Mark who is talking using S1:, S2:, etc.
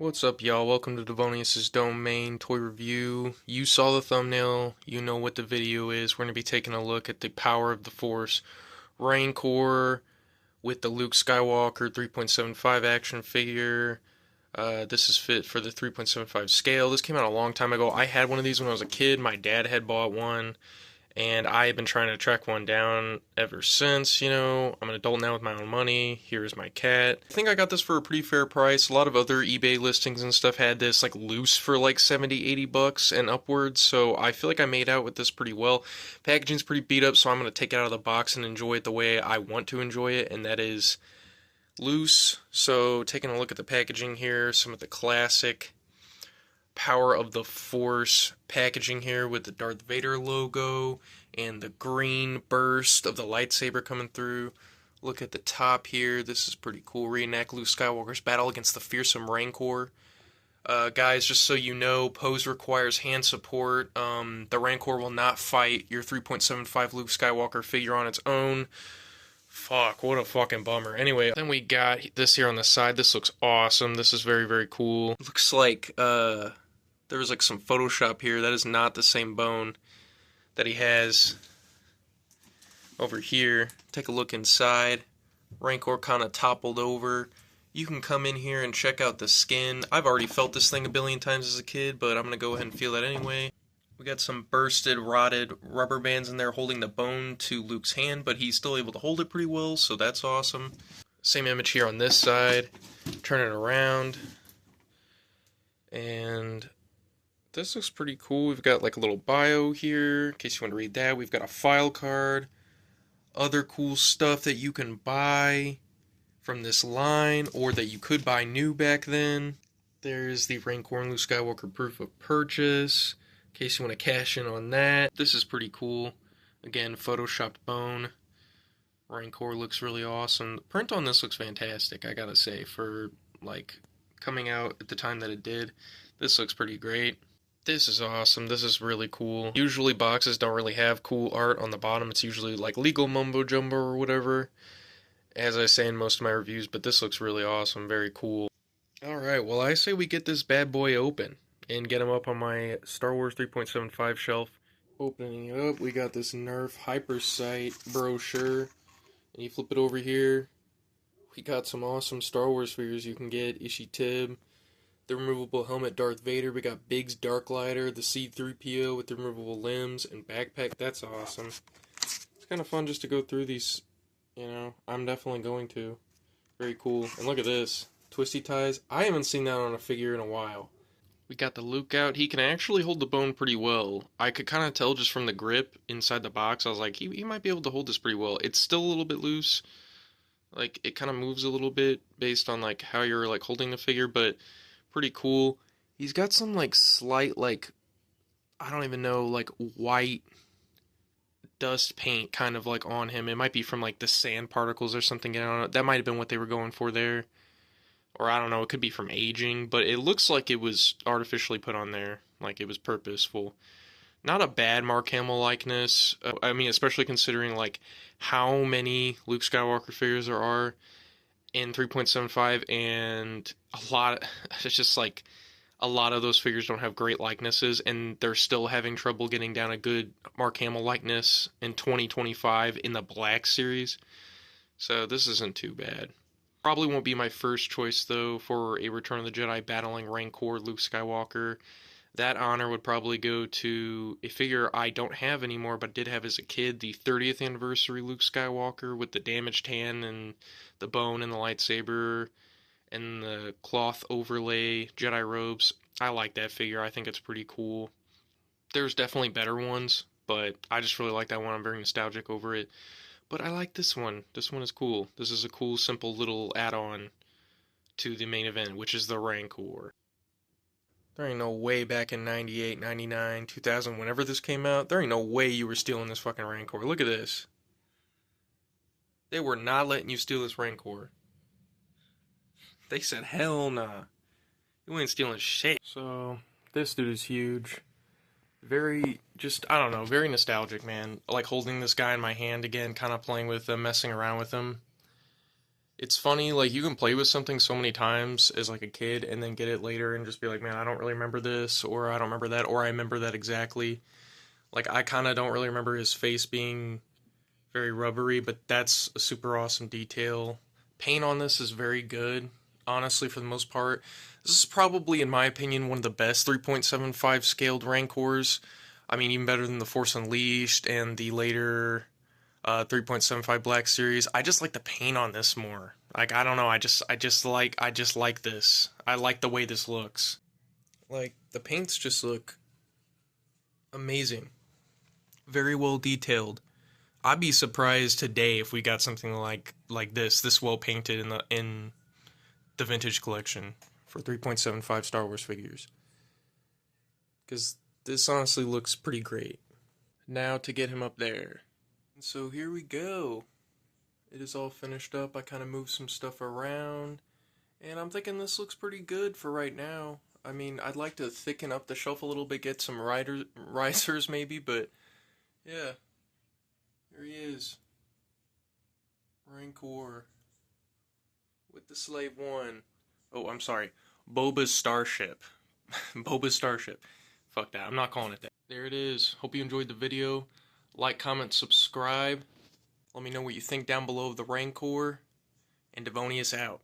S1: What's up, y'all? Welcome to Devonius' Domain Toy Review. You saw the thumbnail, you know what the video is. We're going to be taking a look at the Power of the Force Rancor with the Luke Skywalker 3.75 action figure. This is fit for the 3.75 scale. This came out a long time ago. I had one of these when I was a kid. My dad had bought one, and I have been trying to track one down ever since. I'm an adult now with my own money. Here's my cat. I think I got this for a pretty fair price. A lot of other eBay listings and stuff had this like loose for like 70, 80 bucks and upwards, so I feel like I made out with this pretty well. Packaging's pretty beat up, so I'm going to take it out of the box and enjoy it the way I want to enjoy it, and that is loose. So taking a look at the packaging here, some of the classic Power of the Force packaging here with the Darth Vader logo and the green burst of the lightsaber coming through. Look at the top here. This is pretty cool. Reenact Luke Skywalker's battle against the fearsome Rancor. Guys, just so you know, pose requires hand support. The Rancor will not fight your 3.75 Luke Skywalker figure on its own. Fuck, what a fucking bummer. Anyway, then we got this here on the side. This looks awesome. This is very, very cool. Looks like, there was like some Photoshop here. That is not the same bone that he has over here. Take a look inside. Rancor kind of toppled over. You can come in here and check out the skin. I've already felt this thing a billion times as a kid, but I'm going to go ahead and feel that anyway. We got some bursted, rotted rubber bands in there holding the bone to Luke's hand, but he's still able to hold it pretty well, so that's awesome. Same image here on this side. Turn it around. And this looks pretty cool. We've got like a little bio here, in case you want to read that. We've got a file card. Other cool stuff that you can buy from this line, or that you could buy new back then. There's the Rancor and Luke Skywalker proof of purchase, in case you want to cash in on that. This is pretty cool. Again, photoshopped bone. Rancor looks really awesome. The print on this looks fantastic, I gotta say. For like coming out at the time that it did, this looks pretty great. This is awesome. This is really cool. Usually boxes don't really have cool art on the bottom. It's usually like legal mumbo jumbo or whatever, as I say in most of my reviews, but this looks really awesome. Very cool. Alright, well, I say we get this bad boy open and get him up on my Star Wars 3.75 shelf. Opening it up, we got this Nerf Hypersight brochure, and you flip it over here. We got some awesome Star Wars figures you can get. Ishi Tib, the removable helmet Darth Vader. We got Biggs Darklighter, the C-3PO with the removable limbs and backpack. That's awesome. It's kind of fun just to go through these, I'm definitely going to. Very cool. And look at this. Twisty ties. I haven't seen that on a figure in a while. We got the Luke out. He can actually hold the bone pretty well. I could kind of tell just from the grip inside the box. I was like, he might be able to hold this pretty well. It's still a little bit loose. Like, it kind of moves a little bit based on, like, how you're, like, holding the figure, but pretty cool. He's got some, like, slight, like, I don't even know, like, white dust paint kind of, like, on him. It might be from, like, the sand particles or something getting on it. That might have been what they were going for there. Or, I don't know, it could be from aging, but it looks like it was artificially put on there. Like, it was purposeful. Not a bad Mark Hamill likeness. I mean, especially considering, like, how many Luke Skywalker figures there are in 3.75, and it's just like a lot of those figures don't have great likenesses, and they're still having trouble getting down a good Mark Hamill likeness in 2025 in the Black Series. So this isn't too bad. Probably won't be my first choice, though, for a Return of the Jedi battling Rancor Luke Skywalker. That honor would probably go to a figure I don't have anymore, but did have as a kid, the 30th anniversary Luke Skywalker with the damaged hand and the bone and the lightsaber and the cloth overlay Jedi robes. I like that figure. I think it's pretty cool. There's definitely better ones, but I just really like that one. I'm very nostalgic over it. But I like this one. This one is cool. This is a cool, simple little add-on to the main event, which is the Rancor. There ain't no way back in 98, 99, 2000, whenever this came out, there ain't no way you were stealing this fucking Rancor. Look at this. They were not letting you steal this Rancor. They said, hell nah. You ain't stealing shit. So, this dude is huge. Very, I don't know, very nostalgic, man. Like holding this guy in my hand again, kind of playing with him, messing around with him. It's funny, like you can play with something so many times as like a kid and then get it later and just be like, man, I don't really remember this, or I don't remember that, or I remember that exactly. Like I kind of don't really remember his face being very rubbery, but that's a super awesome detail. Paint on this is very good, honestly, for the most part. This is probably, in my opinion, one of the best 3.75 scaled Rancors. I mean, even better than the Force Unleashed and the later 3.75 Black Series. I just like the paint on this more. Like I don't know, I just like this. I like the way this looks. Like the paints just look amazing. Very well detailed. I'd be surprised today if we got something like this well painted in the vintage collection for 3.75 Star Wars figures. Because this honestly looks pretty great. Now to get him up there. So here we go. It is all finished up. I kind of moved some stuff around. And I'm thinking this looks pretty good for right now. I mean, I'd like to thicken up the shelf a little bit, get some risers maybe, but yeah, there he is. Rancor with the Slave One. Oh, I'm sorry. Boba's Starship. Boba's Starship. Fuck that. I'm not calling it that. There it is. Hope you enjoyed the video. Like, comment, subscribe. Let me know what you think down below of the Rancor. And Devonius out.